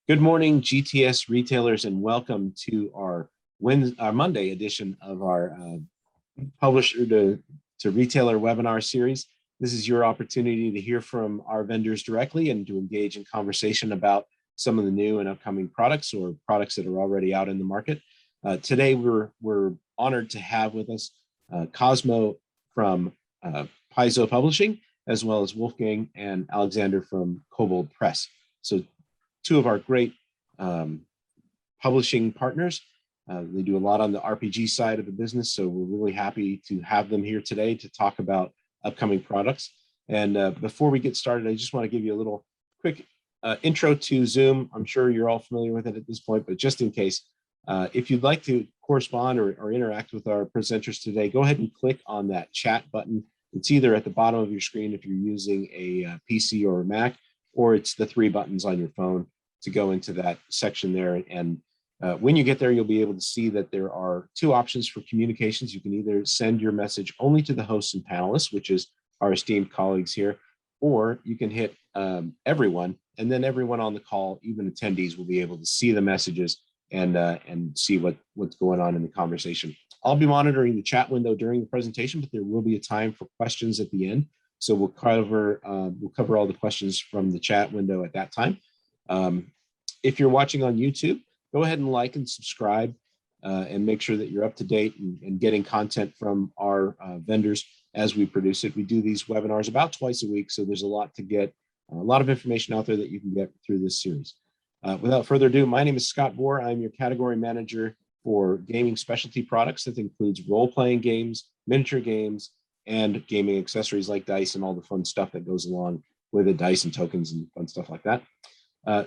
Good morning, GTS retailers, and welcome to our Monday edition of our publisher to retailer webinar series. This is your opportunity to hear from our vendors directly and to engage in conversation about some of the new and upcoming products or products that are already out in the market. Today, we're honored to have with us Cosmo from Paizo Publishing, as well as Wolfgang and Alexander from Kobold Press. So two of our great publishing partners. They do a lot on the RPG side of the business, so we're really happy to have them here today to talk about upcoming products. And before we get started, I just want to give you a little quick intro to Zoom. I'm sure you're all familiar with it at this point, but just in case, if you'd like to correspond or interact with our presenters today, go ahead and click on that chat button. It's either at the bottom of your screen if you're using a PC or a Mac, or it's the three buttons on your phone to go into that section there. And when you get there, you'll be able to see that there are two options for communications. You can either send your message only to the hosts and panelists, which is our esteemed colleagues here, or you can hit everyone, and then everyone on the call, even attendees, will be able to see the messages and see what's going on in the conversation. I'll be monitoring the chat window during the presentation, but there will be a time for questions at the end. So we'll cover all the questions from the chat window at that time. If you're watching on YouTube, go ahead and like and subscribe and make sure that you're up to date and getting content from our vendors as we produce it. We do these webinars about twice a week, so there's a lot to get, a lot of information out there that you can get through this series. Without further ado, my name is Scott Bohr. I'm your category manager for gaming specialty products. That includes role-playing games, miniature games, and gaming accessories like dice and all the fun stuff that goes along with it, dice and tokens and fun stuff like that.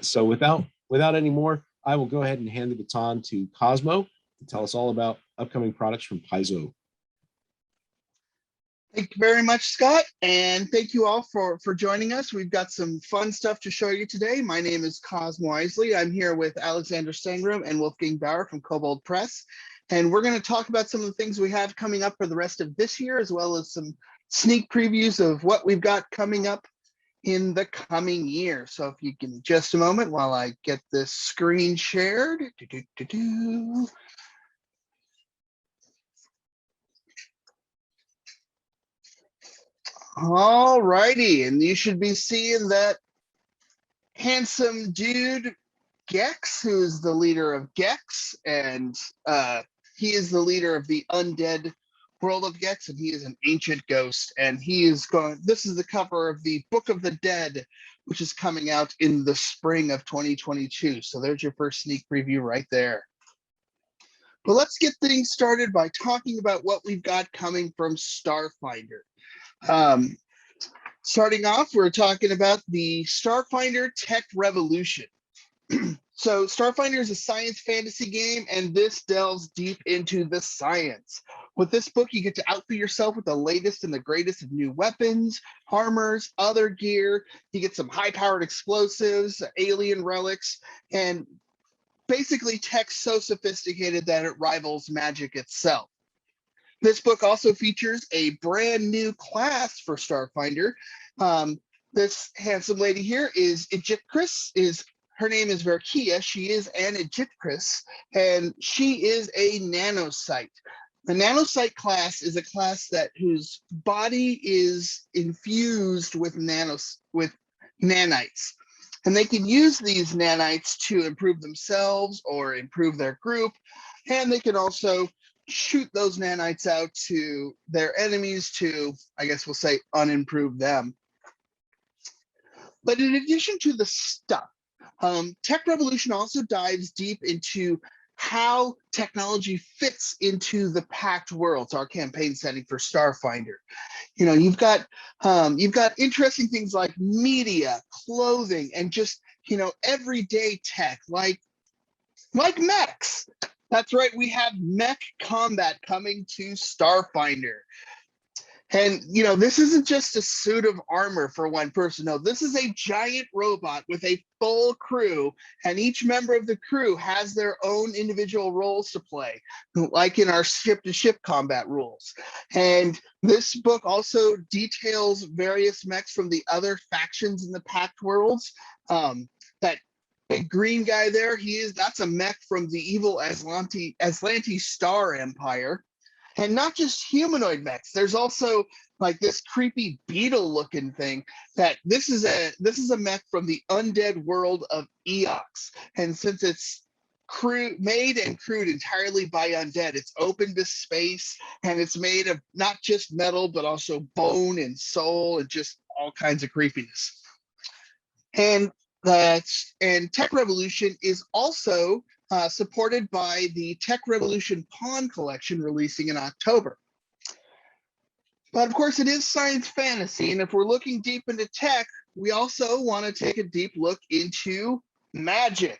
So without any more, I will go ahead and hand the baton to Cosmo to tell us all about upcoming products from Paizo. Thank you very much, Scott, and thank you all for joining us. We've got some fun stuff to show you today. My name is Cosmo Isley. I'm here with Alexander Sangram and Wolfgang Bauer from Kobold Press, and we're going to talk about some of the things we have coming up for the rest of this year, as well as some sneak previews of what we've got coming up in the coming year. So if you give me just a moment while I get this screen shared. All righty, and you should be seeing that handsome dude, Gex, who is the leader of Gex, and he is the leader of the undead world of Gex, and he is an ancient ghost, and he is going, this is the cover of the Book of the Dead, which is coming out in the spring of 2022. So there's your first sneak preview right there. But let's get things started by talking about what we've got coming from STARFINDER. Starting off, we're talking about the STARFINDER Tech Revolution. So STARFINDER is a science fantasy game, and this delves deep into the science. With this book, you get to outfit yourself with the latest and the greatest of new weapons, armors, other gear. You get some high-powered explosives, alien relics, and basically tech so sophisticated that it rivals magic itself. This book also features a brand new class for STARFINDER. This handsome lady here is Egyptris. Her name is Verkia. She is an Egyptris, and she is a nanocyte. The nanocyte class is a class whose body is infused with nanites, and they can use these nanites to improve themselves or improve their group, and they can also shoot those nanites out to their enemies to, I guess we'll say, unimprove them. But in addition to the stuff, Tech Revolution also dives deep into how technology fits into the packed world. It's our campaign setting for STARFINDER. You know, you've got interesting things like media, clothing, and just, you know, everyday tech like mechs. That's right, we have mech combat coming to STARFINDER. And, you know, this isn't just a suit of armor for one person. No, this is a giant robot with a full crew, and each member of the crew has their own individual roles to play, like in our ship-to-ship combat rules. And this book also details various mechs from the other factions in the Pact Worlds that big green guy there, that's a mech from the evil Aslanti Star Empire. And not just humanoid mechs. There's also like this creepy beetle looking thing this is a mech from the undead world of Eox. And since it's made and crewed entirely by undead, it's open to space, and it's made of not just metal, but also bone and soul and just all kinds of creepiness. And Tech Revolution is also supported by the Tech Revolution Pawn Collection releasing in October. But of course, it is science fantasy, and if we're looking deep into tech, we also want to take a deep look into magic.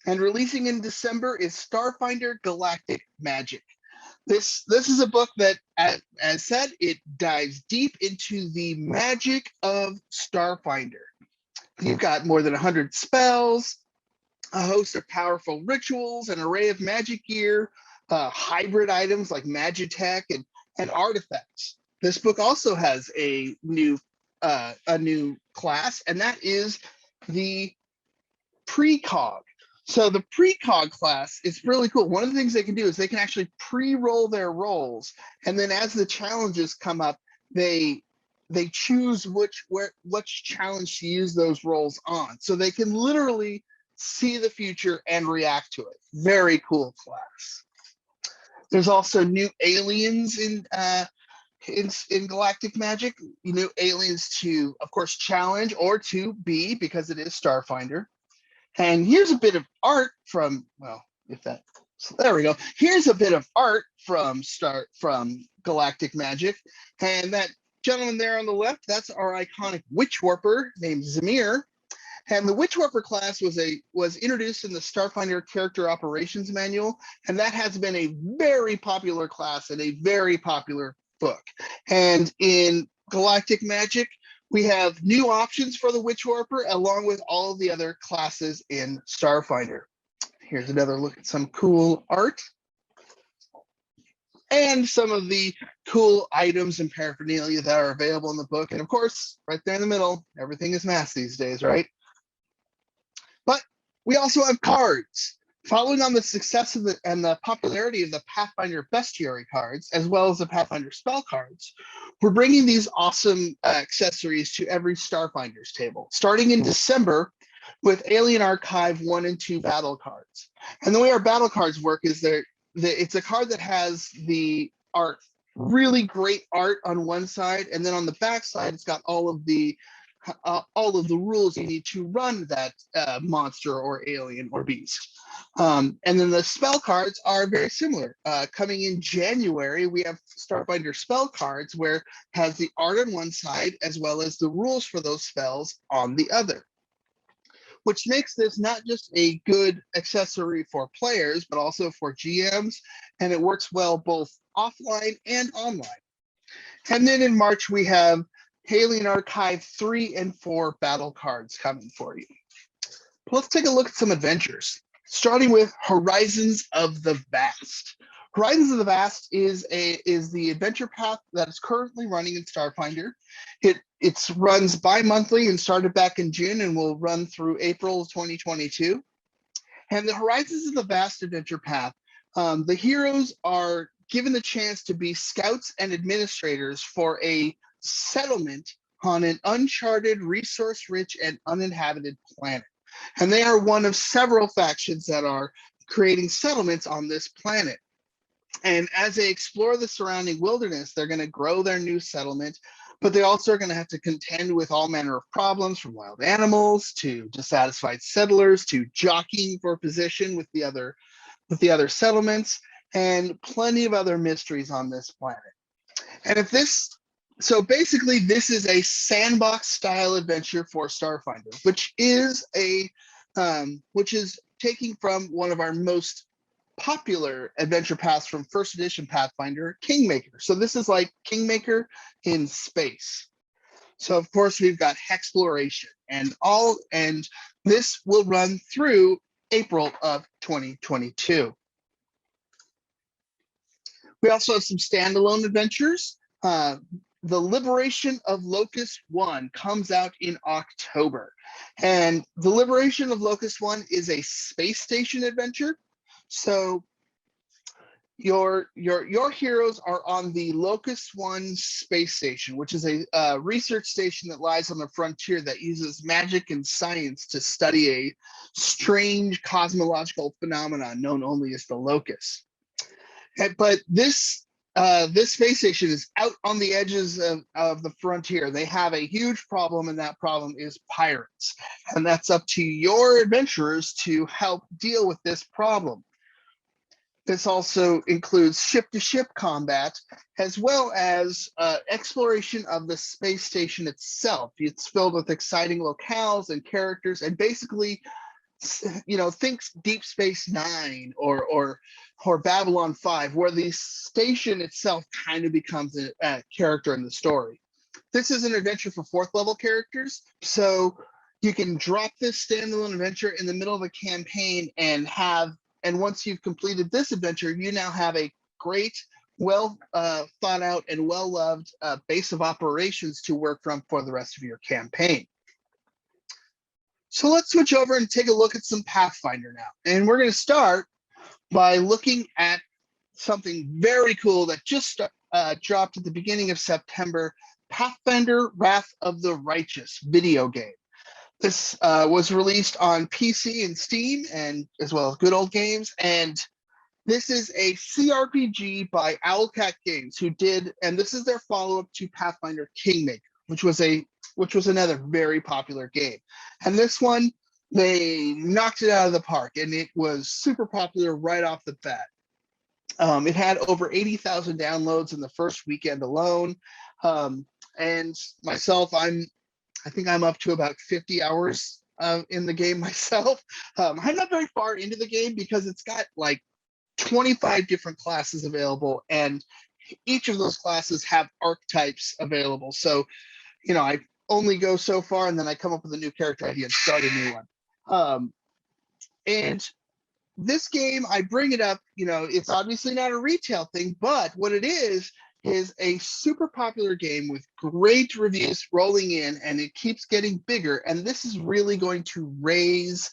And releasing in December is Starfinder Galactic Magic. This is a book that, as said, it dives deep into the magic of Starfinder. You've got more than 100 spells, a host of powerful rituals, an array of magic gear, hybrid items like magitech and artifacts. This book also has a new class, and that is the precog. So the precog class is really cool. One of the things they can do is they can actually pre-roll their rolls, and then as the challenges come up, they choose which challenge to use those rolls on. So they can literally see the future and react to it. Very cool class. There's also new aliens in Galactic Magic. New aliens to, of course, challenge or to be, because it is Starfinder. And here's a bit of art from, well, so there we go. Here's a bit of art from Galactic Magic, and that gentleman there on the left, that's our iconic witch warper named Zamir. And the Witch Warper class was introduced in the Starfinder Character Operations Manual, and that has been a very popular class and a very popular book. And in Galactic Magic, we have new options for the Witch Warper, along with all of the other classes in Starfinder. Here's another look at some cool art and some of the cool items and paraphernalia that are available in the book. And of course, right there in the middle, everything is math these days, right? But we also have cards. Following on the success of and the popularity of the Pathfinder Bestiary cards, as well as the Pathfinder spell cards, we're bringing these awesome accessories to every Starfinder's table, starting in December with Alien Archive 1 and 2 battle cards. And the way our battle cards work is it's a card that has the art, really great art on one side, and then on the back side, it's got all of the rules you need to run that monster or alien or beast. And then the spell cards are very similar. Coming in January, we have Starfinder spell cards, where it has the art on one side as well as the rules for those spells on the other, which makes this not just a good accessory for players, but also for GMs, and it works well both offline and online. And then in March, we have Alien Archive 3 and 4 battle cards coming for you. Let's take a look at some adventures, starting with Horizons of the Vast. Horizons of the Vast is the adventure path that is currently running in Starfinder. It runs bi-monthly and started back in June and will run through April 2022. And the Horizons of the Vast adventure path, the heroes are given the chance to be scouts and administrators for a settlement on an uncharted, resource-rich, and uninhabited planet. And they are one of several factions that are creating settlements on this planet. And as they explore the surrounding wilderness, they're going to grow their new settlement, but they also are going to have to contend with all manner of problems, from wild animals to dissatisfied settlers to jockeying for position with the other settlements, and plenty of other mysteries on this planet. And so basically, this is a sandbox style adventure for Starfinder, which is taking from one of our most popular adventure paths from first edition Pathfinder, Kingmaker. So this is like Kingmaker in space. So of course we've got Hexploration and this will run through April of 2022. We also have some standalone adventures. the Liberation of Locust 1 comes out in October. And the Liberation of Locust 1 is a space station adventure. So your heroes are on the Locust 1 space station, which is a research station that lies on the frontier that uses magic and science to study a strange cosmological phenomenon known only as the locust. But this space station is out on the edges of the frontier. They have a huge problem, and that problem is pirates. And that's up to your adventurers to help deal with this problem. This also includes ship-to-ship combat, as well as exploration of the space station itself. It's filled with exciting locales and characters, and basically, think Deep Space Nine or Babylon 5, where the station itself kind of becomes a character in the story. This is an adventure for 4th level characters, so you can drop this standalone adventure in the middle of a campaign and once you've completed this adventure, you now have a great, well thought out and well-loved base of operations to work from for the rest of your campaign. So let's switch over and take a look at some Pathfinder now. And we're going to start by looking at something very cool that just dropped at the beginning of September, Pathfinder Wrath of the Righteous video game. This was released on PC and Steam, and as well as Good Old Games. And this is a CRPG by Owlcat Games, who did, and this is their follow-up to Pathfinder Kingmaker, which was another very popular game. And this one, they knocked it out of the park, and it was super popular right off the bat. It had over 80,000 downloads in the first weekend alone. And myself, I think I'm up to about 50 hours in the game myself. I'm not very far into the game because it's got like 25 different classes available, and each of those classes have archetypes available. So, I only go so far, and then I come up with a new character idea and start a new one. And this game, I bring it up, it's obviously not a retail thing, but what it is a super popular game with great reviews rolling in, and it keeps getting bigger. And this is really going to raise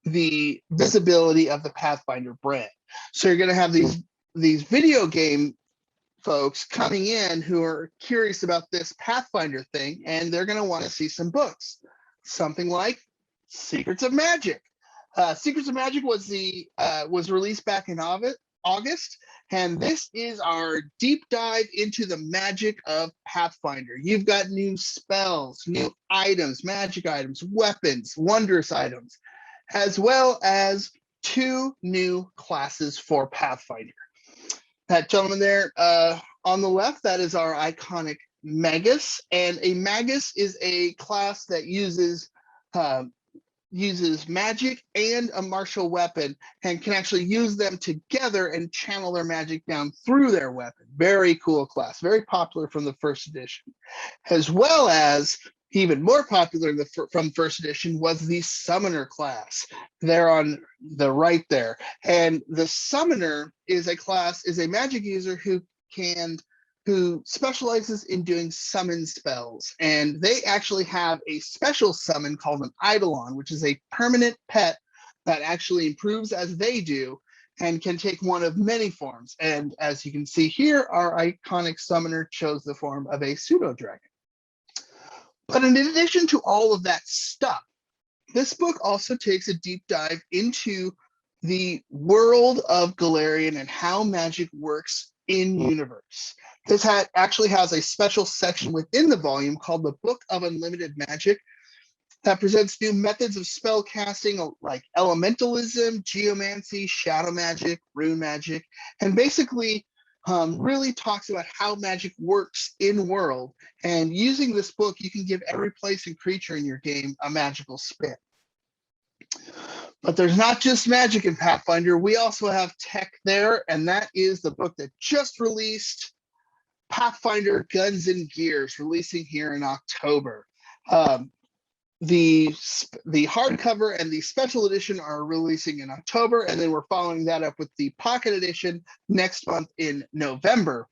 the visibility of the Pathfinder brand. So you're going to have these video game folks coming in who are curious about this Pathfinder thing, and they're going to want to see some books. Something like Secrets of Magic. Secrets of Magic was released back in August, and this is our deep dive into the magic of Pathfinder. You've got new spells, new items, magic items, weapons, wondrous items, as well as 2 new classes for Pathfinder. That gentleman there on the left, that is our iconic Magus, and a Magus is a class that uses magic and a martial weapon, and can actually use them together and channel their magic down through their weapon. Very cool class, very popular from the 1st edition. As well as, even more popular from 1st edition, was the Summoner class. They're on the right there. And the Summoner is a magic user who specializes in doing summon spells. And they actually have a special summon called an Eidolon, which is a permanent pet that actually improves as they do and can take one of many forms. And as you can see here, our iconic summoner chose the form of a pseudo-dragon. But in addition to all of that stuff, this book also takes a deep dive into the world of Galarian and how magic works in universe. This actually has a special section within the volume called the Book of Unlimited Magic that presents new methods of spell casting like elementalism, geomancy, shadow magic, rune magic, and basically really talks about how magic works in world. And using this book, you can give every place and creature in your game a magical spin. But there's not just magic in Pathfinder. We also have tech there, and that is the book that just released, Pathfinder Guns and Gears, releasing here in October. The hardcover and the special edition are releasing in October, and then we're following that up with the pocket edition next month in November.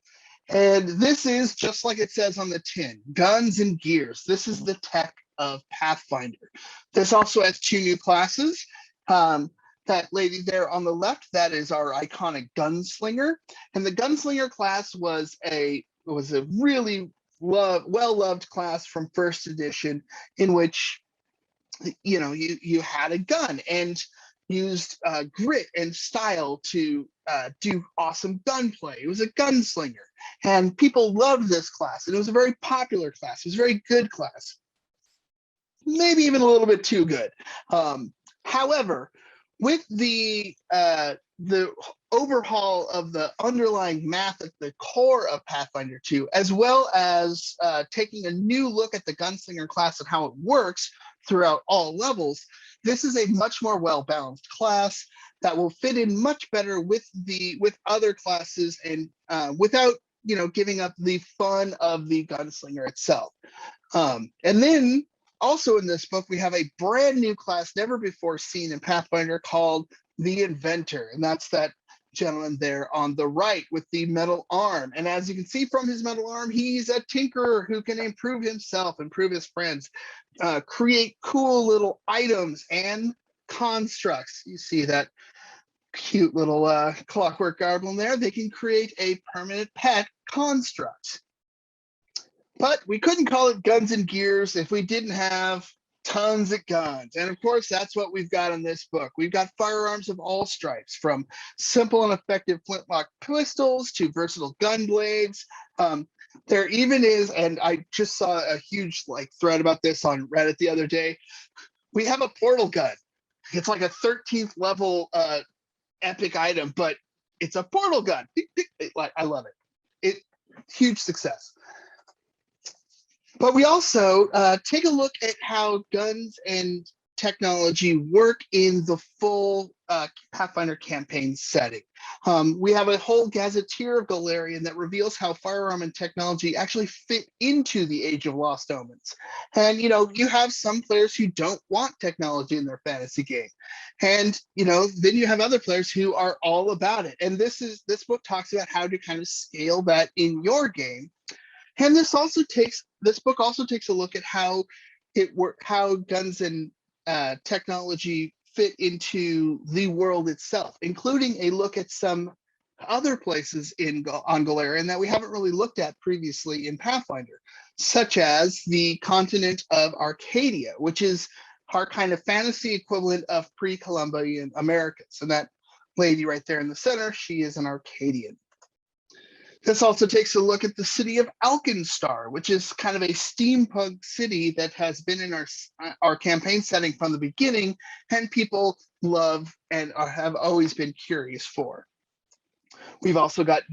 And this is just like it says on the tin, guns and gears. This is the tech of Pathfinder. This also has 2 new classes. That lady there on the left, that is our iconic gunslinger. And the gunslinger class was a really well-loved class from first edition, in which you had a gun and used grit and style to do awesome gunplay. It was a gunslinger, and people loved this class, and it was a very popular class. It was a very good class, maybe even a little bit too good. However, with the overhaul of the underlying math at the core of Pathfinder 2, as well as taking a new look at the gunslinger class and how it works throughout all levels, this is a much more well-balanced class that will fit in much better with other classes, and without giving up the fun of the gunslinger itself. And then also in this book, we have a brand new class never before seen in Pathfinder called the Inventor, and that's that gentleman there on the right with the metal arm. And as you can see from his metal arm, he's a tinkerer who can improve himself, improve his friends, create cool little items and constructs. You see that cute little clockwork goblin there. They can create a permanent pet construct. But we couldn't call it guns and gears if we didn't have tons of guns. And of course, that's what we've got in this book. We've got firearms of all stripes, from simple and effective flintlock pistols to versatile gun blades. There even is, and I just saw a huge thread about this on Reddit the other day, we have a portal gun. It's like a 13th level epic item, but it's a portal gun. I love it. Huge success. But we also take a look at how guns and technology work in the full Pathfinder campaign setting. We have a whole gazetteer of Galarian that reveals how firearm and technology actually fit into the Age of Lost Omens. And you have some players who don't want technology in their fantasy game, and then you have other players who are all about it. And this book talks about how to kind of scale that in your game. And this book also takes a look at how guns and technology fit into the world itself, including a look at some other places on Galarian that we haven't really looked at previously in Pathfinder, such as the continent of Arcadia, which is our kind of fantasy equivalent of pre-Columbian Americas. And that lady right there in the center, she is an Arcadian. This also takes a look at the city of Alkenstar, which is kind of a steampunk city that has been in our campaign setting from the beginning, and people love and have always been curious for. We've also got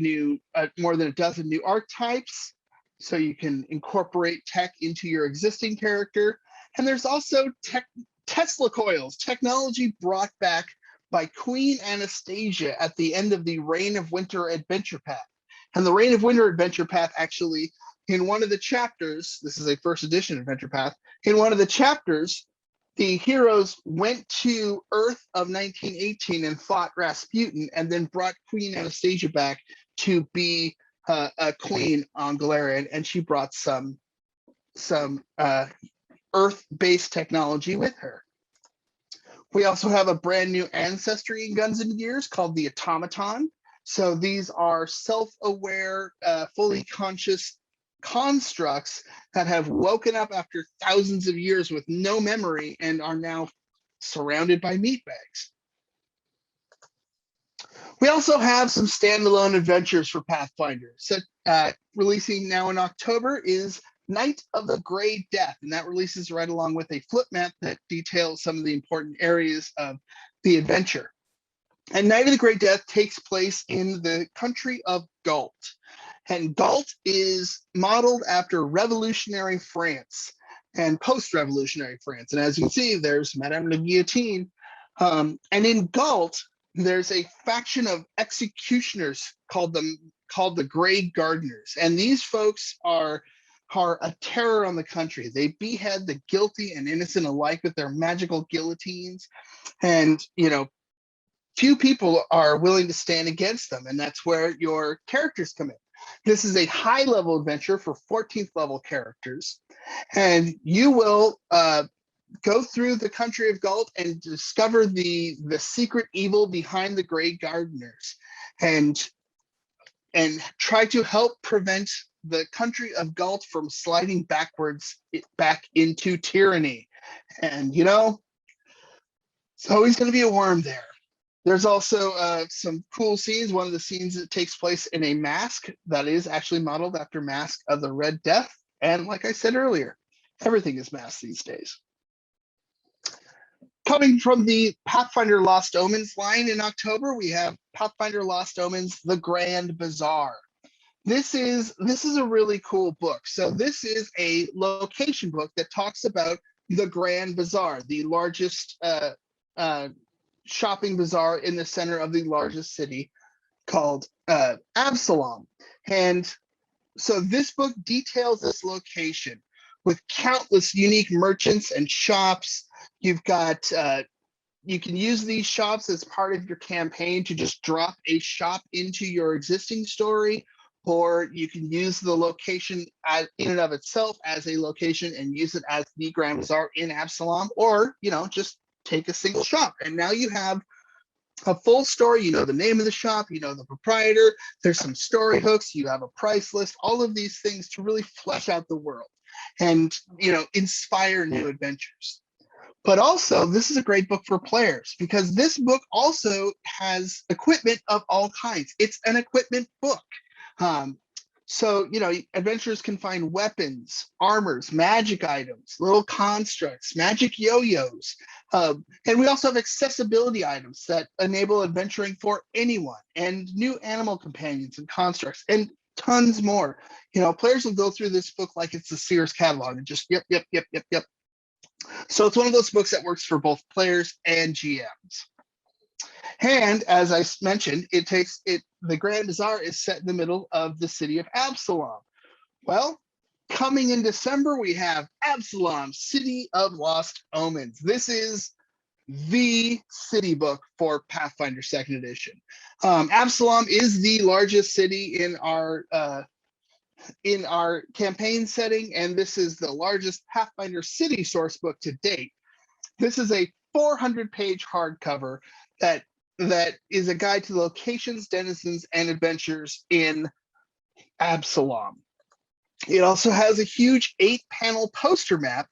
more than a dozen new archetypes, so you can incorporate tech into your existing character. And there's also Tesla coils, technology brought back by Queen Anastasia at the end of the Reign of Winter adventure pack. And the Reign of Winter adventure path, actually, in one of the chapters, this is a first edition adventure path, in one of the chapters, the heroes went to Earth of 1918 and fought Rasputin, and then brought Queen Anastasia back to be a queen on Galarian, and she brought some Earth-based technology with her. We also have a brand new ancestry in Guns and Gears called the Automaton. So these are self-aware, fully conscious constructs that have woken up after thousands of years with no memory and are now surrounded by meat bags. We also have some standalone adventures for Pathfinder. So releasing now in October is Night of the Grey Death, and that releases right along with a flip map that details some of the important areas of the adventure. And Night of the Grey Death takes place in the country of Gault. And Gault is modeled after revolutionary France and post-revolutionary France. And as you can see, there's Madame la Guillotine. And in Gault, there's a faction of executioners called the Grey Gardeners. And these folks are a terror on the country. They behead the guilty and innocent alike with their magical guillotines. And, few people are willing to stand against them, and that's where your characters come in. This is a high-level adventure for 14th level characters, and you will go through the country of Galt and discover the secret evil behind the Grey Gardeners, and try to help prevent the country of Galt from sliding backwards back into tyranny. And you know, it's always going to be a worm there. There's also some cool scenes. One of the scenes that takes place in a mask that is actually modeled after Mask of the Red Death. And like I said earlier, everything is masked these days. Coming from the Pathfinder Lost Omens line in October, we have Pathfinder Lost Omens, The Grand Bazaar. This is a really cool book. So this is a location book that talks about the Grand Bazaar, the largest shopping bazaar in the center of the largest city, called Absalom. And so this book details this location with countless unique merchants and shops. You've got you can use these shops as part of your campaign to just drop a shop into your existing story, or you can use the location in and of itself as a location and use it as the Grand Bazaar in Absalom, or just take a single shop. And now you have a full story. You know the name of the shop, you know the proprietor, there's some story hooks, you have a price list, all of these things to really flesh out the world and inspire new adventures. But also, this is a great book for players because this book also has equipment of all kinds. It's an equipment book. So, adventurers can find weapons, armors, magic items, little constructs, magic yo-yos. And we also have accessibility items that enable adventuring for anyone, and new animal companions and constructs, and tons more. Players will go through this book like it's the Sears catalog and just yep. So it's one of those books that works for both players and GMs. And as I mentioned, the Grand Bazaar is set in the middle of the city of Absalom. Well, coming in December, we have Absalom, City of Lost Omens. This is the city book for Pathfinder 2nd Edition. Absalom is the largest city in our campaign setting, and this is the largest Pathfinder city source book to date. This is a 400-page hardcover that is a guide to the locations, denizens, and adventures in Absalom. It also has a huge 8-panel poster map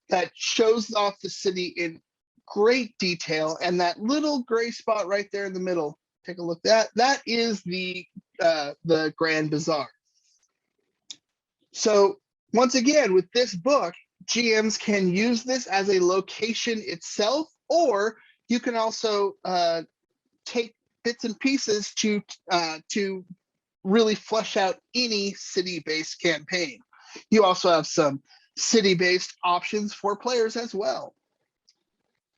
that shows off the city in great detail, and that little gray spot right there in the middle, take a look at that is the Grand Bazaar. So once again, with this book, GMs can use this as a location itself, or you can also take bits and pieces to really flesh out any city-based campaign. You also have some city-based options for players as well.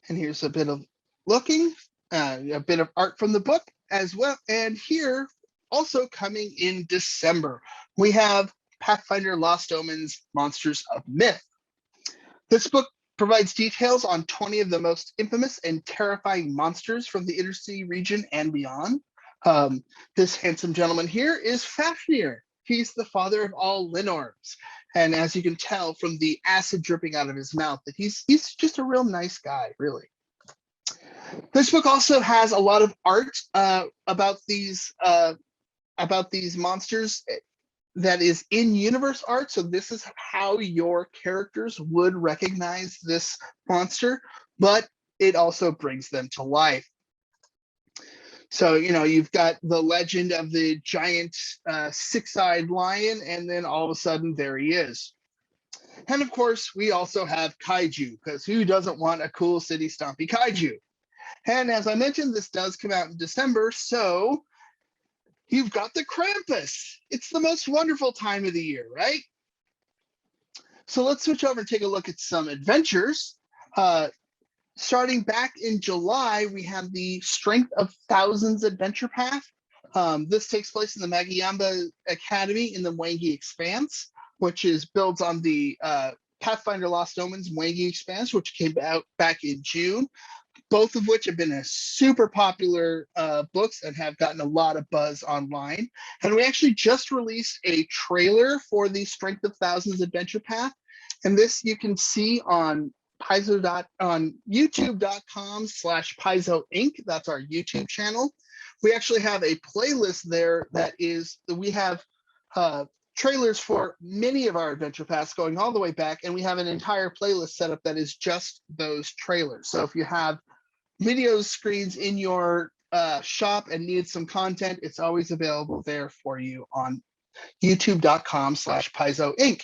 And here's a bit of a bit of art from the book as well. And here, also coming in December, we have Pathfinder Lost Omens, Monsters of Myth. This book provides details on 20 of the most infamous and terrifying monsters from the Intercity region and beyond. This handsome gentleman here is Fafnir. He's the father of all Linorms. And as you can tell from the acid dripping out of his mouth, that he's just a real nice guy, really. This book also has a lot of art about these monsters that is in-universe art. So this is how your characters would recognize this monster, but it also brings them to life. So, you've got the legend of the giant six-eyed lion, and then all of a sudden, there he is. And of course, we also have kaiju, because who doesn't want a cool city stompy kaiju? And as I mentioned, this does come out in December, so you've got the Krampus. It's the most wonderful time of the year, right? So let's switch over and take a look at some adventures. Starting back in July, we have the Strength of Thousands Adventure Path. This takes place in the Magiyamba Academy in the Mwangi Expanse, which builds on the Pathfinder Lost Omens Mwangi Expanse, which came out back in June. both of which have been a super popular books and have gotten a lot of buzz online. And we actually just released a trailer for the Strength of Thousands Adventure Path. And this you can see on on youtube.com/Paizo Inc. That's our YouTube channel. We actually have a playlist there we have trailers for many of our adventure paths going all the way back, and we have an entire playlist set up that is just those trailers. So if you have video screens in your shop and need some content, it's always available there for you on youtube.com/Paizo Inc.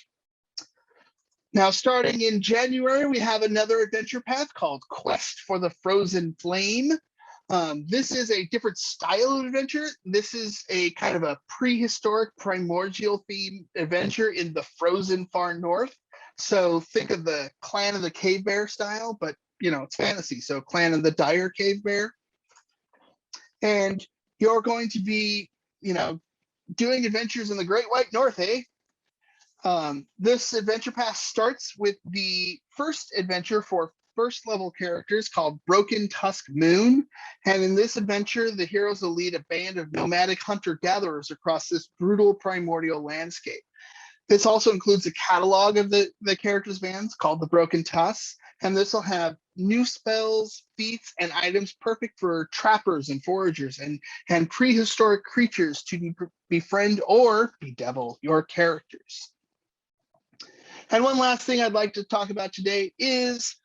Now, starting in January, we have another adventure path called Quest for the Frozen Flame. This is a different style of adventure. This is a kind of a prehistoric primordial theme adventure in the frozen far north. So think of the Clan of the Cave Bear style, but it's fantasy. So Clan of the Dire Cave Bear. And you're going to be, doing adventures in the Great White North, eh? This adventure path starts with the first adventure for first level characters called Broken Tusk Moon. And in this adventure, the heroes will lead a band of nomadic hunter-gatherers across this brutal primordial landscape. This also includes a catalog of the characters' bands called the Broken Tusks. And this will have new spells, feats, and items perfect for trappers and foragers and prehistoric creatures to befriend or bedevil your characters. And one last thing I'd like to talk about today is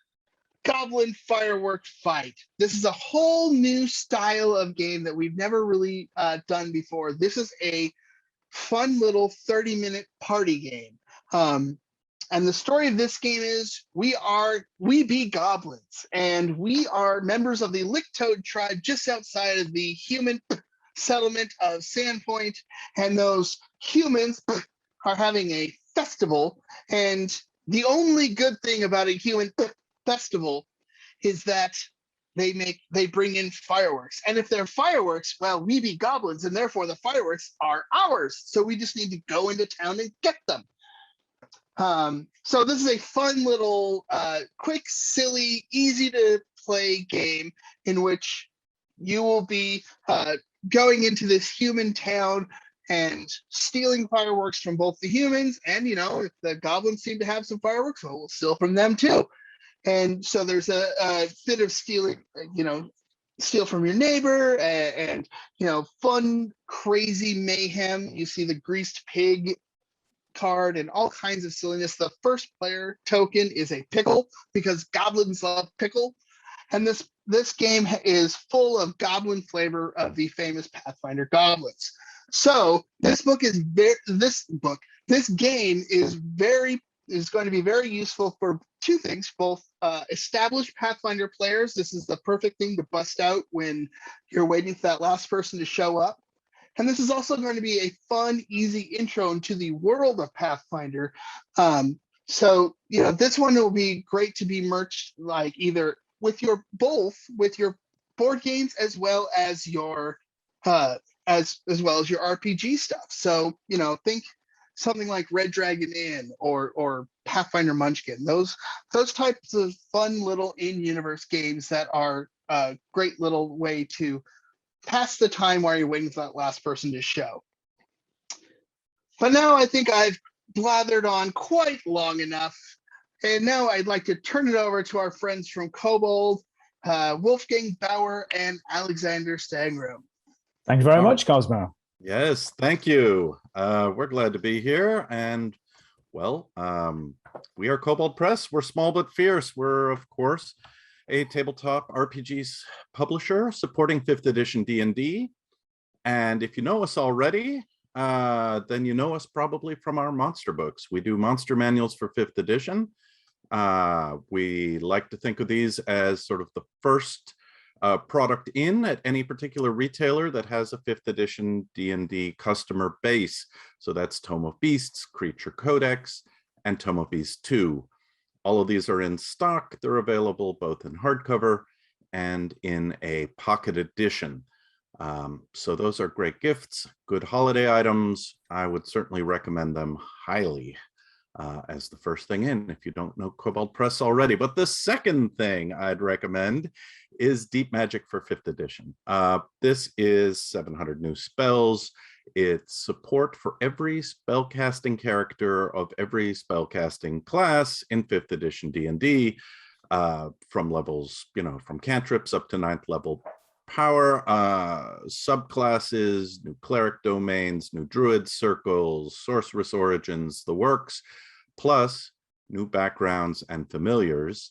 Goblin Firework Fight. This is a whole new style of game that we've never really done before. This is a fun little 30-minute party game. And the story of this game is we be goblins, and we are members of the Licktoad tribe just outside of the human settlement of Sandpoint, and those humans are having a festival. And the only good thing about a human festival is that they bring in fireworks. And if they're fireworks, well, we be goblins, and therefore the fireworks are ours. So we just need to go into town and get them. So this is a fun little, quick, silly, easy to play game in which you will be going into this human town and stealing fireworks from both the humans and, if the goblins seem to have some fireworks, well, we'll steal from them too. And so there's a bit of stealing, steal from your neighbor and fun, crazy mayhem. You see the greased pig card and all kinds of silliness. The first player token is a pickle because goblins love pickle. And this game is full of goblin flavor of the famous Pathfinder goblins. So this game is going to be very useful for two things, both established Pathfinder players. This is the perfect thing to bust out when you're waiting for that last person to show up. And this is also going to be a fun, easy intro into the world of Pathfinder. So this one will be great to be merged, like either with your board games as well as your RPG stuff. So think something like Red Dragon Inn or Pathfinder Munchkin. Those types of fun little in-universe games that are a great little way to pass the time while you're waiting for that last person to show. But now I think I've blathered on quite long enough. And now I'd like to turn it over to our friends from Kobold, Wolfgang Bauer and Alexander Stagroom. Thank you very much, Cosmo. Yes, thank you. We're glad to be here. And well, we are Kobold Press. We're small but fierce. We're, of course, a tabletop RPGs publisher supporting 5th edition D&D. And if you know us already, then you know us probably from our monster books. We do monster manuals for 5th edition. We like to think of these as sort of the first product in at any particular retailer that has a 5th edition D&D customer base. So that's Tome of Beasts, Creature Codex, and Tome of Beasts 2. All of these are in stock. They're available both in hardcover and in a pocket edition. So those are great gifts, good holiday items. I would certainly recommend them highly. as the first thing in, if you don't know Kobold Press already. But the second thing I'd recommend is Deep Magic for 5th edition. This is 700 new spells. It's support for every spellcasting character of every spellcasting class in 5th edition D&D, from levels, from cantrips up to 9th level power, subclasses, new cleric domains, new druid circles, sorceress origins, the works, plus new backgrounds and familiars.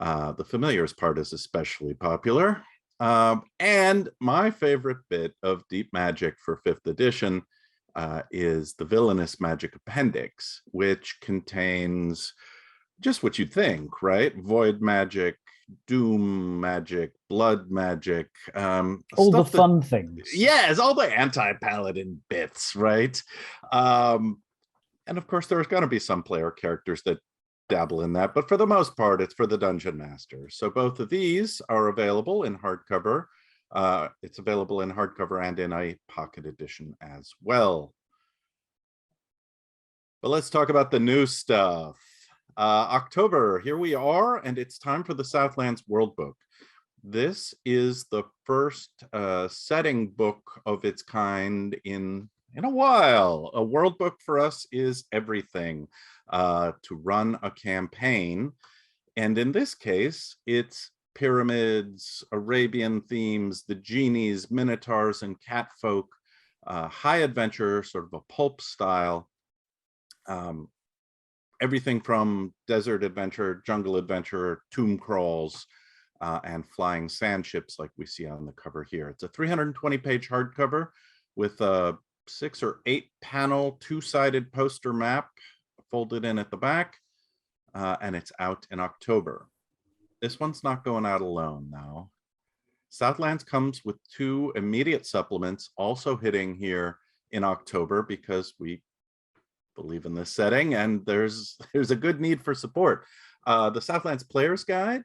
The familiars part is especially popular. And my favorite bit of Deep Magic for 5th edition is the Villainous Magic Appendix, which contains just what you'd think, right? Void magic, doom magic, blood magic, All the fun things. Yes, all the anti-paladin bits, right? And of course, there's going to be some player characters that dabble in that, but for the most part, it's for the dungeon master. So both of these are available in hardcover. It's available in hardcover and in a pocket edition as well. But let's talk about the new stuff. October, here we are, and it's time for the Southlands World Book. This is the first setting book of its kind in a while. A world book for us is everything to run a campaign. And in this case, it's pyramids, Arabian themes, the genies, minotaurs, and catfolk, high adventure, sort of a pulp style. Everything from desert adventure, jungle adventure, tomb crawls, and flying sand ships like we see on the cover here. It's a 320-page hardcover with a 6 or 8 panel, 2-sided poster map folded in at the back, and it's out in October. This one's not going out alone now. Southlands comes with 2 immediate supplements also hitting here in October because we believe in this setting and there's a good need for support. The Southlands Player's Guide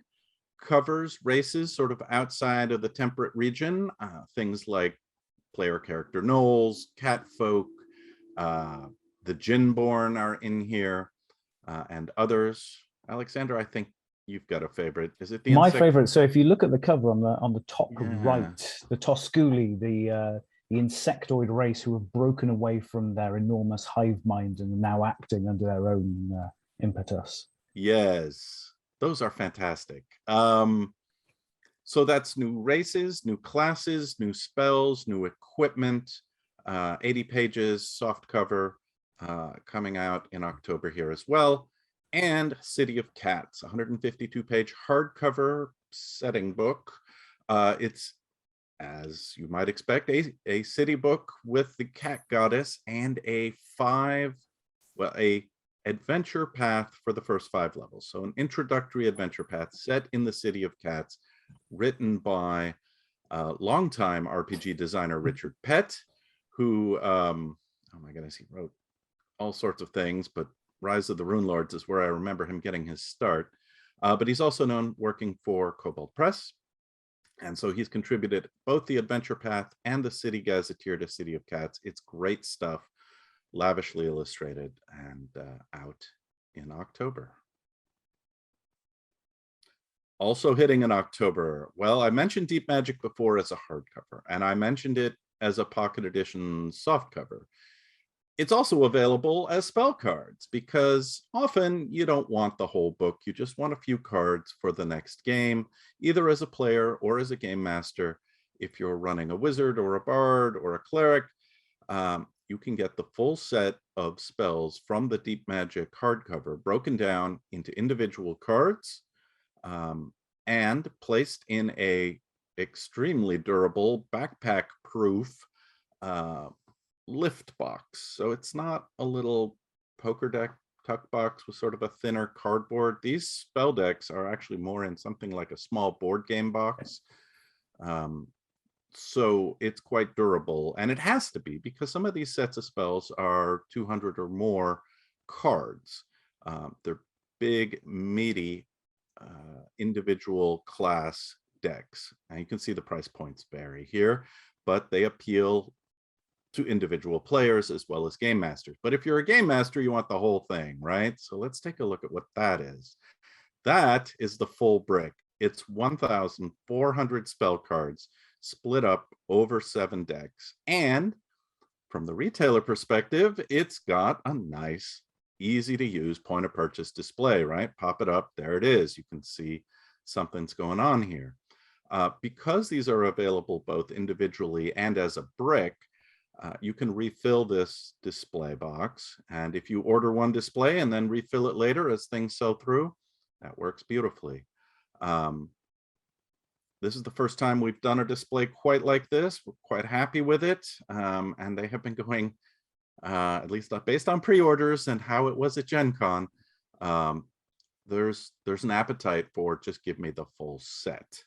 covers races sort of outside of the temperate region, things like player character gnolls, catfolk, the Djinborn are in here, and others. Alexander, I think you've got a favorite. Is it the My insect? favorite? So if you look at the cover on the top Yeah. right, the Tosculi, the insectoid race who have broken away from their enormous hive mind and are now acting under their own impetus. Yes, those are fantastic. So that's new races, new classes, new spells, new equipment, 80 pages, soft cover, coming out in October here as well. And City of Cats, 152-page hardcover setting book. It's, as you might expect, a city book with the cat goddess and a adventure path for the first 5 levels. So an introductory adventure path set in the City of Cats, written by longtime RPG designer Richard Pett, who, oh my goodness, he wrote all sorts of things, but Rise of the Rune Lords is where I remember him getting his start. But he's also known working for Kobold Press. And so he's contributed both the adventure path and the City Gazetteer to City of Cats. It's great stuff, lavishly illustrated, and out in October. Also hitting in October, well, I mentioned Deep Magic before as a hardcover, and I mentioned it as a pocket edition softcover. It's also available as spell cards because often you don't want the whole book. You just want a few cards for the next game, either as a player or as a game master. If you're running a wizard or a bard or a cleric, you can get the full set of spells from the Deep Magic hardcover broken down into individual cards, and placed in a extremely durable backpack proof lift box. So it's not a little poker deck tuck box with sort of a thinner cardboard. These spell decks are actually more in something like a small board game box. So it's quite durable, and it has to be because some of these sets of spells are 200 or more cards. They're big, meaty, individual class decks. And you can see the price points vary here, but they appeal to individual players as well as game masters. But if you're a game master, you want the whole thing, right? So let's take a look at what that is. That is the full brick. It's 1,400 spell cards split up over 7 decks. And from the retailer perspective, it's got a nice, easy to use point of purchase display, right? Pop it up, there it is. You can see something's going on here. Because these are available both individually and as a brick, you can refill this display box. And if you order one display and then refill it later as things sell through, that works beautifully. This is the first time we've done a display quite like this. We're quite happy with it. And they have been going, at least based on pre-orders and how it was at Gen Con, there's an appetite for just give me the full set.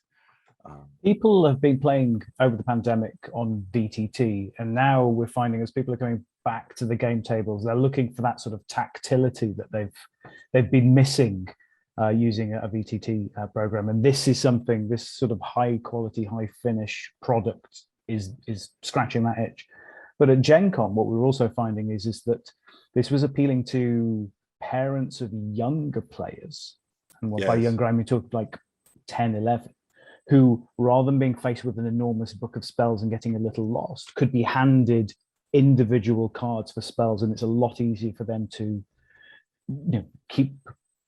People have been playing over the pandemic on VTT, and now we're finding as people are going back to the game tables, they're looking for that sort of tactility that they've been missing using a VTT program. And this is something, this sort of high quality, high finish product is scratching that itch. But at Gen Con, what we're also finding is that this was appealing to parents of younger players. And by younger, I mean talk like 10, 11. Who, rather than being faced with an enormous book of spells and getting a little lost, could be handed individual cards for spells, and it's a lot easier for them to keep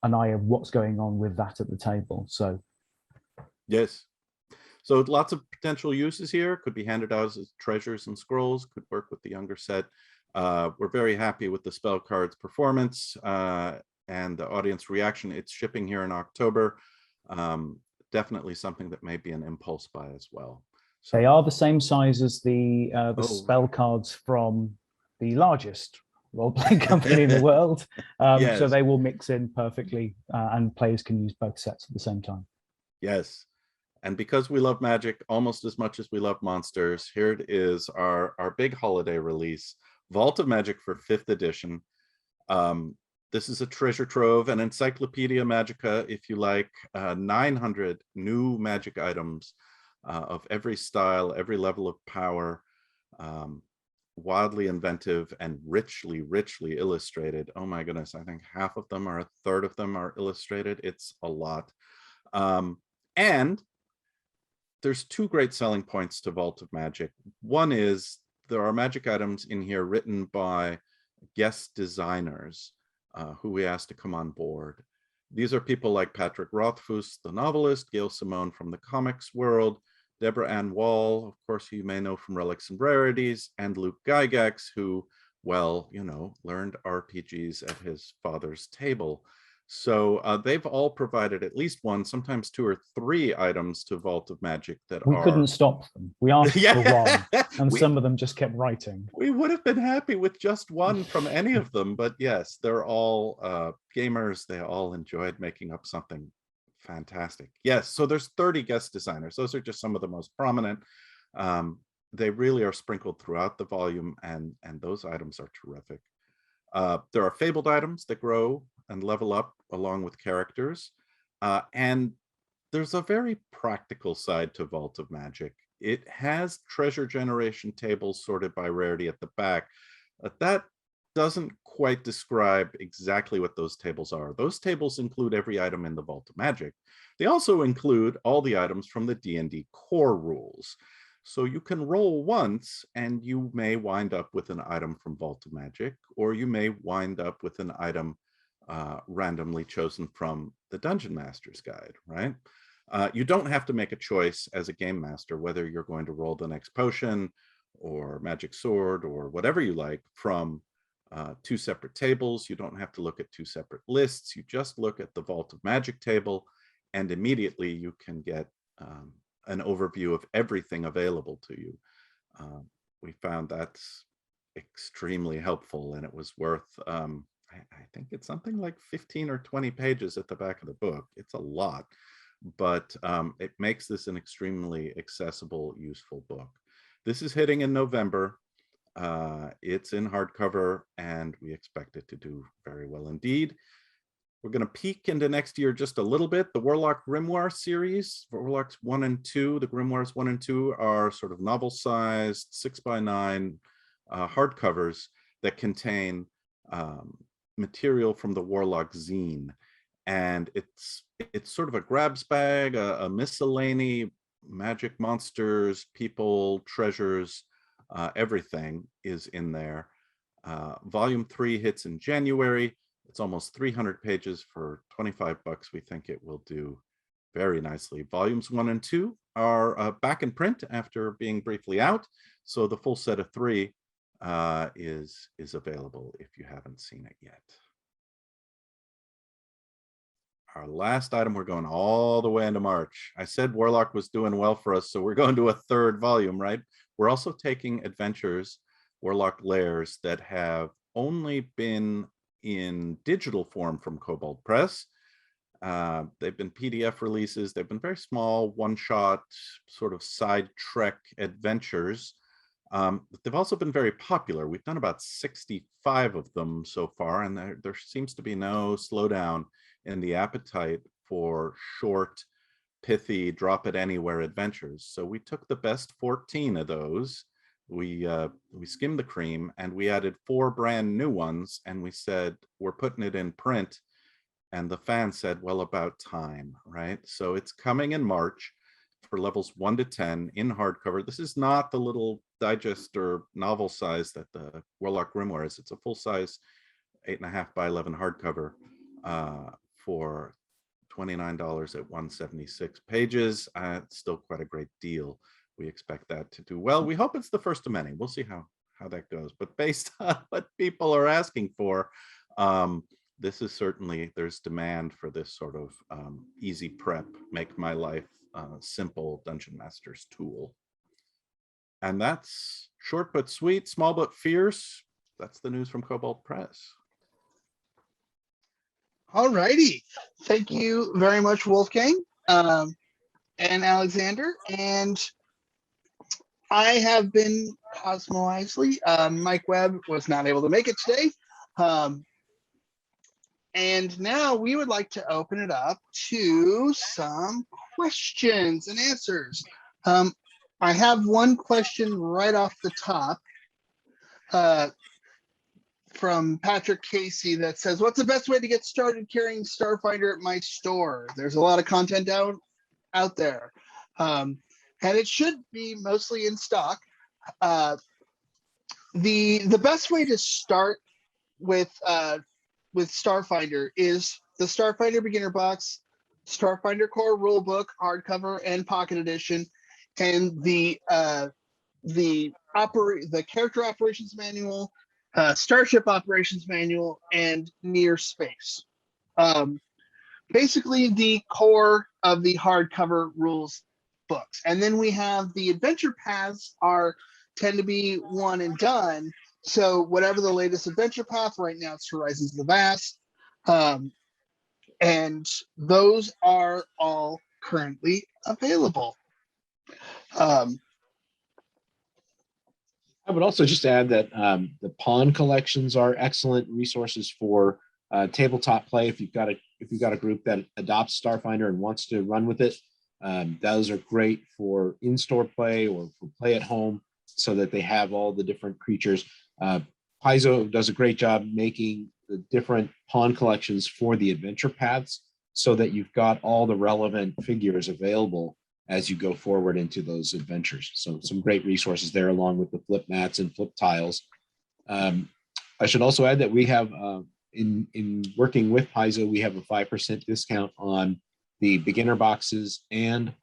an eye of what's going on with that at the table. So, yes. So lots of potential uses here. Could be handed out as treasures and scrolls, could work with the younger set. We're very happy with the spell cards performance and the audience reaction. It's shipping here in October. Definitely something that may be an impulse buy as well. So, they are the same size as the spell cards from the largest role-playing company in the world. yes. So they will mix in perfectly, and players can use both sets at the same time. Yes. And because we love Magic almost as much as we love monsters, here it is, our big holiday release, Vault of Magic for 5th edition. This is a treasure trove, an Encyclopedia Magica, if you like, 900 new magic items of every style, every level of power, wildly inventive and richly, richly illustrated. Oh my goodness, I think half of them or a third of them are illustrated. It's a lot. And there's 2 great selling points to Vault of Magic. One is there are magic items in here written by guest designers who we asked to come on board. These are people like Patrick Rothfuss, the novelist, Gail Simone from the comics world, Deborah Ann Wall, of course, who you may know from Relics and Rarities, and Luke Gygax, who, well, learned RPGs at his father's table. So they've all provided at least 1, sometimes 2 or 3 items to Vault of Magic that we couldn't stop them. We asked for 1, and some of them just kept writing. We would have been happy with just 1 from any of them, but yes, they're all gamers. They all enjoyed making up something fantastic. Yes, so there's 30 guest designers. Those are just some of the most prominent. They really are sprinkled throughout the volume, and those items are terrific. There are fabled items that grow and level up along with characters. And there's a very practical side to Vault of Magic. It has treasure generation tables sorted by rarity at the back, but that doesn't quite describe exactly what those tables are. Those tables include every item in the Vault of Magic. They also include all the items from the D&D core rules. So you can roll once and you may wind up with an item from Vault of Magic, or you may wind up with an item randomly chosen from the Dungeon Master's Guide, right? You don't have to make a choice as a game master whether you're going to roll the next potion or magic sword or whatever you like from 2 separate tables. You don't have to look at 2 separate lists. You just look at the Vault of Magic table, and immediately you can get an overview of everything available to you. We found that's extremely helpful, and it was worth, I think it's something like 15 or 20 pages at the back of the book. It's a lot, but it makes this an extremely accessible, useful book. This is hitting in November. It's in hardcover, and we expect it to do very well indeed. We're going to peek into next year just a little bit. The Warlock Grimoire series, Warlocks 1 and 2, the Grimoires 1 and 2 are sort of novel-sized, 6x9 hardcovers that contain material from the Warlock zine. And it's sort of a grabs bag, a miscellany, magic monsters, people, treasures, everything is in there. Volume 3 hits in January. It's almost 300 pages for $25. We think it will do very nicely. Volumes 1 and 2 are back in print after being briefly out. So the full set of 3 is available if you haven't seen it yet. Our last item, we're going all the way into March. I said Warlock was doing well for us, so we're going to a 3rd volume, right? We're also taking adventures, Warlock Lairs, that have only been in digital form from Kobold Press. They've been PDF releases. They've been very small, one-shot, sort of side trek adventures. But they've also been very popular. We've done about 65 of them so far, and there seems to be no slowdown in the appetite for short, pithy, drop-it-anywhere adventures. So we took the best 14 of those. We skimmed the cream, and we added 4 brand new ones, and we said, we're putting it in print. And the fans said, well, about time, right? So it's coming in March for levels 1 to 10 in hardcover. This is not the little digest or novel size that the Warlock Grimoire is. It's a full-size 8.5 by 11 hardcover for $29 at 176 pages. It's still quite a great deal. We expect that to do well. We hope it's the first of many. We'll see how that goes. But based on what people are asking for, this is certainly, there's demand for this sort of easy prep, make my life simple Dungeon Master's tool. And that's short but sweet, small but fierce. That's the news from Kobold Press. All righty. Thank you very much, Wolfgang and Alexander. And I have been Cosmo Isley. Mike Webb was not able to make it today. And now we would like to open it up to some questions and answers. I have one question right off the top from Patrick Casey that says, what's the best way to get started carrying Starfinder at my store? There's a lot of content out there. And it should be mostly in stock. The best way to start with Starfinder is the Starfinder Beginner Box, Starfinder Core Rulebook, hardcover and pocket edition, and the character operations manual, starship operations manual, and Near Space. Basically the core of the hardcover rules books. And then we have the adventure paths tend to be one and done. So whatever the latest adventure path, right now it's Horizons of the Vast. And those are all currently available. I would also just add that the pawn collections are excellent resources for tabletop play. If you've got a group that adopts Starfinder and wants to run with it, those are great for in-store play or for play at home, so that they have all the different creatures. Paizo does a great job making the different pawn collections for the adventure paths, so that you've got all the relevant figures available as you go forward into those adventures. So some great resources there, along with the flip mats and flip tiles. I should also add that we have, in working with Paizo, we have a 5% discount on the beginner boxes and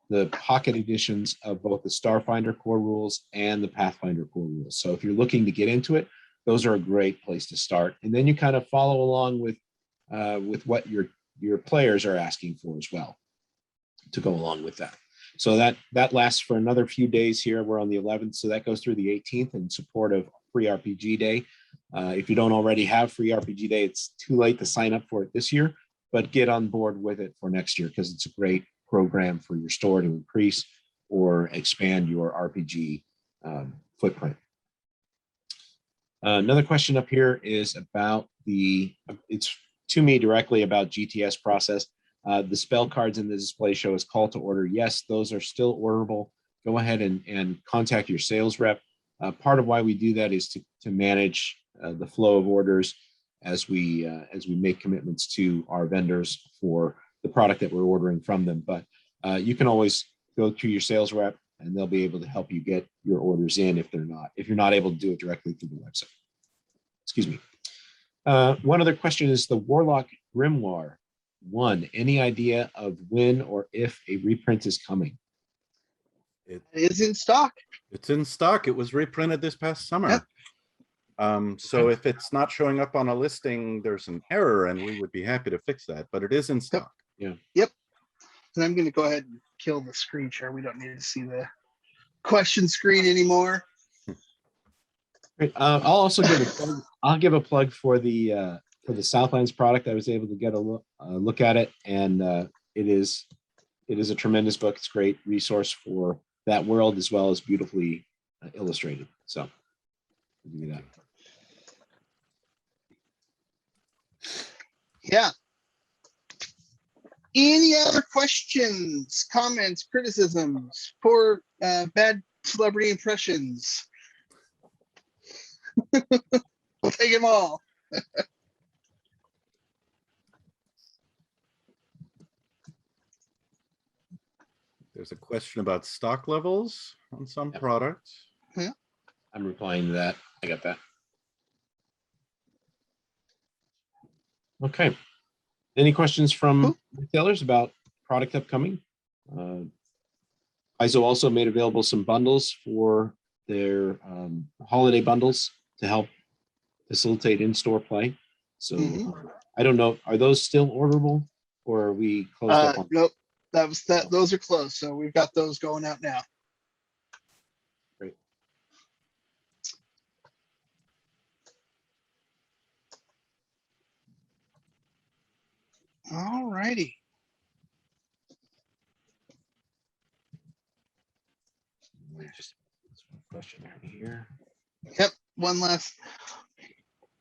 the pocket editions of both the Starfinder core rules and the Pathfinder core rules. So if you're looking to get into it, those are a great place to start. And then you kind of follow along with what your players are asking for as well, to go along with that. So that lasts for another few days here. We're on the 11th, so that goes through the 18th in support of Free RPG Day. If you don't already have Free RPG Day, it's too late to sign up for it this year, but get on board with it for next year, because it's a great program for your store to increase or expand your RPG footprint. Another question up here is about it's to me directly about GTS process. The spell cards in the display show as call to order. Yes, those are still orderable. Go ahead and contact your sales rep. Part of why we do that is to manage the flow of orders as we make commitments to our vendors for the product that we're ordering from them. But you can always go to your sales rep and they'll be able to help you get your orders in if you're not able to do it directly through the website. Excuse me. One other question is the Warlock Grimoire 1. Any idea of when or if a reprint is coming? It is in stock. It's in stock. It was reprinted this past summer. Yep. So if it's not showing up on a listing, there's an error and we would be happy to fix that, but it is in stock. Yeah. Yep. And I'm going to go ahead and kill the screen share. We don't need to see the question screen anymore. I'll give a plug for the Southlands product. I was able to get a look at it, and it is a tremendous book. It's a great resource for that world as well as beautifully illustrated. So I'll give you that. Yeah. Any other questions, comments, criticisms, for bad celebrity impressions? We'll take them all. There's a question about stock levels on some products. Yeah. I'm replying to that. I got that. Okay. Any questions from retailers about product upcoming? Paizo also made available some bundles for their holiday bundles to help facilitate in-store play. So I don't know, are those still orderable or are we closed up on? Nope. Those are closed. So we've got those going out now. Great. All righty. Just one question here. Yep. One last.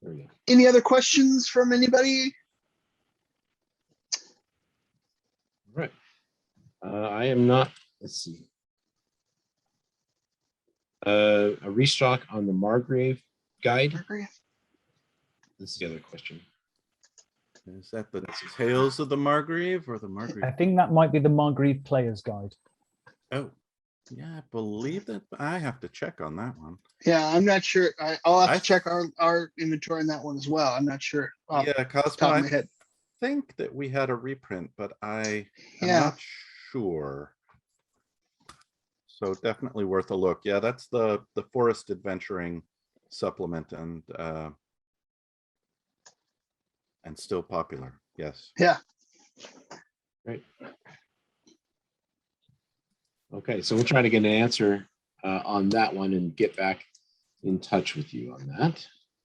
There we go. Any other questions from anybody? All right. I am not, let's see. A restock on the Margrave guide. That's the other question. Is that the Tales of the Margrave or the Margrave? I think that might be the Margrave Player's Guide. Oh, yeah, I believe that. I have to check on that one. Yeah, I'm not sure. I'll have to check our inventory on that one as well. I'm not sure. Yeah, Cosmo, top of my head. think that we had a reprint, but I am not sure. So definitely worth a look. Yeah, that's the Forest Adventuring supplement and still popular. Yes. Yeah. Great. Okay, so we'll try to get an answer on that one and get back in touch with you on that.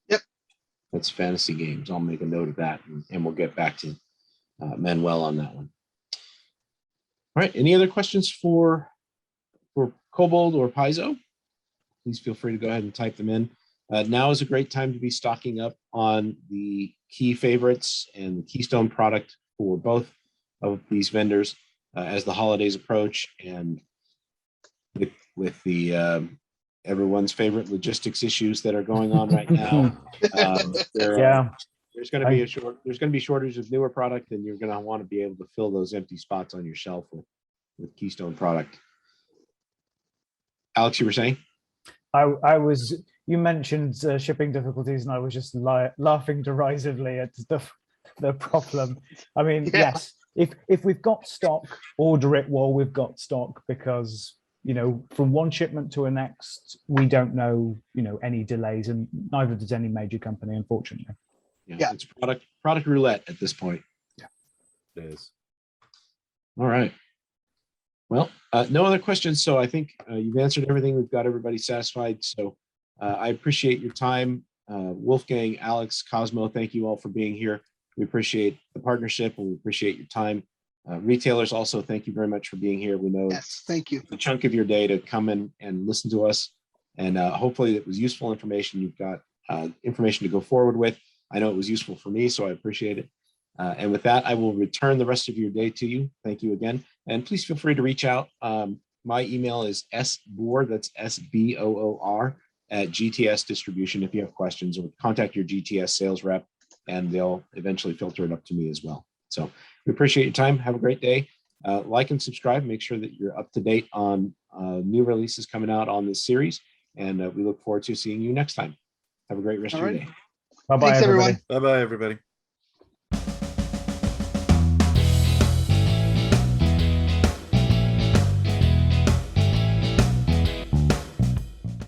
Yep. That's Fantasy Games. I'll make a note of that and we'll get back to Manuel on that one. All right, any other questions for Kobold or Paizo? Please feel free to go ahead and type them in. Now is a great time to be stocking up on the key favorites and the Keystone product for both of these vendors as the holidays approach, and with the everyone's favorite logistics issues that are going on right now. There's going to be shortage of newer product, and you're going to want to be able to fill those empty spots on your shelf with Keystone product. Alex, you were saying? You mentioned shipping difficulties, and I was just laughing derisively at the problem. I mean, yes, if we've got stock, order it while we've got stock, because from one shipment to the next, we don't know any delays, and neither does any major company, unfortunately. Yeah, it's product roulette at this point. Yeah, it is. All right. Well, no other questions. So I think you've answered everything. We've got everybody satisfied. So I appreciate your time. Wolfgang, Alex, Cosmo, thank you all for being here. We appreciate the partnership and we appreciate your time. Retailers also, thank you very much for being here. We know thank you. A chunk of your day to come in and listen to us. And hopefully it was useful information. You've got information to go forward with. I know it was useful for me, so I appreciate it. And with that, I will return the rest of your day to you. Thank you again. And please feel free to reach out. My email is sboor, that's SBOOR, at GTS Distribution if you have questions, or contact your GTS sales rep, and they'll eventually filter it up to me as well. So we appreciate your time. Have a great day. Like and subscribe. Make sure that you're up to date on new releases coming out on this series. And we look forward to seeing you next time. Have a great rest of your day. Bye-bye, Thanks, everybody. everyone. Bye-bye, everybody.